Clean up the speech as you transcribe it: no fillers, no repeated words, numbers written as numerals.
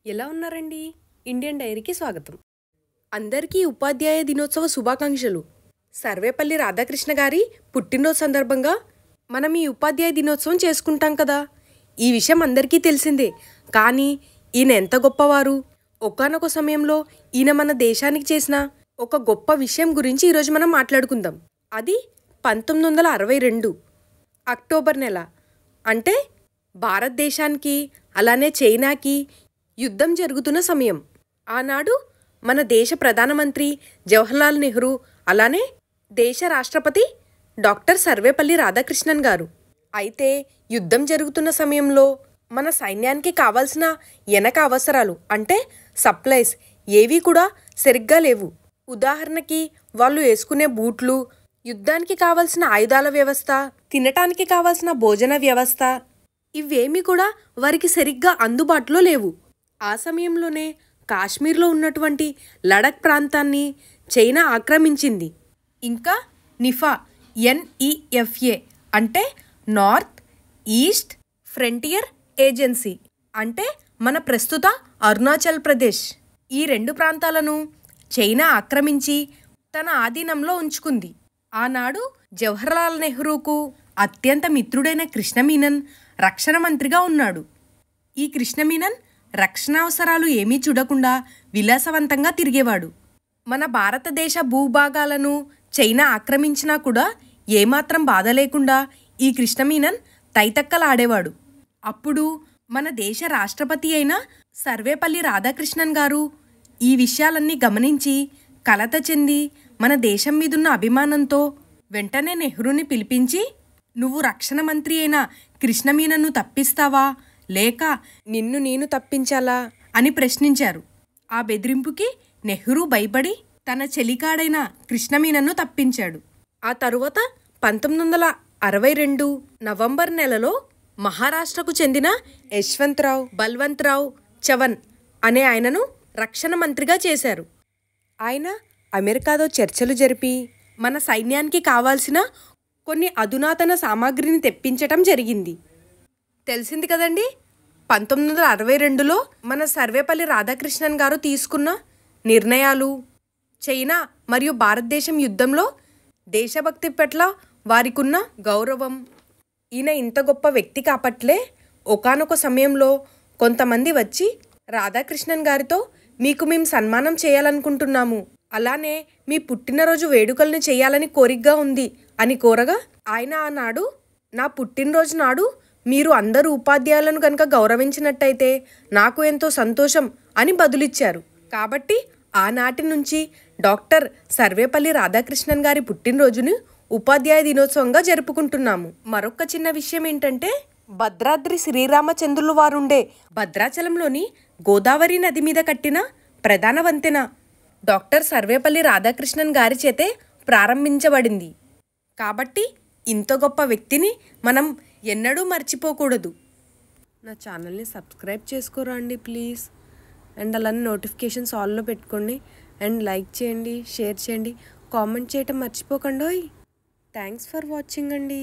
ఎలా ఉన్నారండి? ఇండియన్ డైరీకి స్వాగతం. అందరికీ ఉపాధ్యాయ దినోత్సవ శుభాకాంక్షలు. సర్వేపల్లి రాధాకృష్ణ గారి పుట్టినరోజు సందర్భంగా మనం ఈ ఉపాధ్యాయ దినోత్సవం చేసుకుంటాం కదా. ఈ విషయం అందరికీ తెలిసిందే. కానీ ఈయన ఎంత గొప్పవారు. ఒకానొక సమయంలో ఈయన మన దేశానికి చేసిన ఒక గొప్ప విషయం గురించి ఈరోజు మనం మాట్లాడుకుందాం. అది 1962 అక్టోబర్ నెల. అంటే భారతదేశానికి అలానే చైనాకి యుద్ధం జరుగుతున్న సమయం. ఆనాడు మన దేశ ప్రధానమంత్రి జవహర్లాల్ నెహ్రూ అలానే దేశ రాష్ట్రపతి డాక్టర్ సర్వేపల్లి రాధాకృష్ణన్ గారు. అయితే యుద్ధం జరుగుతున్న సమయంలో మన సైన్యానికి కావాల్సిన అవసరాలు అంటే సప్లైస్ ఏవీ కూడా సరిగ్గా లేవు. ఉదాహరణకి వాళ్ళు వేసుకునే బూట్లు, యుద్ధానికి కావాల్సిన ఆయుధాల వ్యవస్థ, తినటానికి కావాల్సిన భోజన వ్యవస్థ ఇవేమీ కూడా వారికి సరిగ్గా అందుబాటులో లేవు. ఆ సమయంలోనే కాశ్మీర్లో ఉన్నటువంటి లడఖ్ ప్రాంతాన్ని చైనా ఆక్రమించింది. ఇంకా NEFA అంటే నార్త్ ఈస్ట్ ఫ్రంటియర్ ఏజెన్సీ అంటే మన ప్రస్తుత అరుణాచల్ ప్రదేశ్, ఈ 2 ప్రాంతాలను చైనా ఆక్రమించి తన ఆధీనంలో ఉంచుకుంది. ఆనాడు జవహర్లాల్ నెహ్రూకు అత్యంత మిత్రుడైన కృష్ణ మీనన్ రక్షణ మంత్రిగా ఉన్నాడు. ఈ కృష్ణ మీనన్ రక్షణ అవసరాలు ఏమీ చూడకుండా విలాసవంతంగా తిరిగేవాడు. మన భారతదేశ భూభాగాలను చైనా ఆక్రమించినా కూడా ఏమాత్రం బాధ లేకుండా ఈ కృష్ణ మీనన్ తైతక్కలాడేవాడు. అప్పుడు మన దేశ రాష్ట్రపతి అయిన సర్వేపల్లి రాధాకృష్ణన్ గారు ఈ విషయాలన్నీ గమనించి కలత చెంది మన దేశం మీదున్న అభిమానంతో వెంటనే నెహ్రూని పిలిపించి, నువ్వు రక్షణ మంత్రి అయిన కృష్ణ మీనన్ను తప్పిస్తావా లేక నిన్ను నేను తప్పించాలా అని ప్రశ్నించారు. ఆ బెదిరింపుకి నెహ్రూ భయపడి తన చెలికాడైన కృష్ణ మీనన్ను తప్పించాడు. ఆ తరువాత 1962 నవంబర్ నెలలో మహారాష్ట్రకు చెందిన యశ్వంతరావు బల్వంతరావు చవన్ అనే ఆయనను రక్షణ మంత్రిగా చేశారు. ఆయన అమెరికాతో చర్చలు జరిపి మన సైన్యానికి కావాల్సిన కొన్ని అధునాతన సామాగ్రిని తెప్పించటం జరిగింది. తెలిసింది కదండి. 1962లో మన సర్వేపల్లి రాధాకృష్ణన్ గారు తీసుకున్న నిర్ణయాలు, చైనా మరియు భారతదేశం యుద్ధంలో దేశభక్తి పట్ల వారికున్న గౌరవం. ఈయన ఇంత గొప్ప వ్యక్తి కాపట్లే ఒకానొక సమయంలో కొంతమంది వచ్చి రాధాకృష్ణన్ గారితో మీకు మేము సన్మానం చేయాలనుకుంటున్నాము, అలానే మీ పుట్టినరోజు వేడుకల్ని చేయాలని కోరికగా ఉంది అని కోరగా ఆయన ఆనాడు, నా పుట్టినరోజు నాడు మీరు అందరూ ఉపాధ్యాయులను కనుక గౌరవించినట్టయితే నాకు ఎంతో సంతోషం అని బదులిచ్చారు. కాబట్టి ఆనాటి నుంచి డాక్టర్ సర్వేపల్లి రాధాకృష్ణన్ గారి పుట్టినరోజును ఉపాధ్యాయ దినోత్సవంగా జరుపుకుంటున్నాము. మరొక చిన్న విషయం ఏంటంటే, భద్రాద్రి శ్రీరామచంద్రులు వారుండే భద్రాచలంలోని గోదావరి నది మీద కట్టిన ప్రధాన వంతెన డాక్టర్ సర్వేపల్లి రాధాకృష్ణన్ గారి చేతే ప్రారంభించబడింది. కాబట్టి ఇంత గొప్ప వ్యక్తిని మనం ఎన్నడూ మర్చిపోకూడదు. నా ఛానల్ని సబ్స్క్రైబ్ చేసుకోరా అండి ప్లీజ్. అండ్ అలానే నోటిఫికేషన్స్ ఆల్లో పెట్టుకోండి. అండ్ లైక్ చేయండి, షేర్ చేయండి, కామెంట్ చేయటం మర్చిపోకండి. థ్యాంక్స్ ఫర్ వాచింగ్ అండి.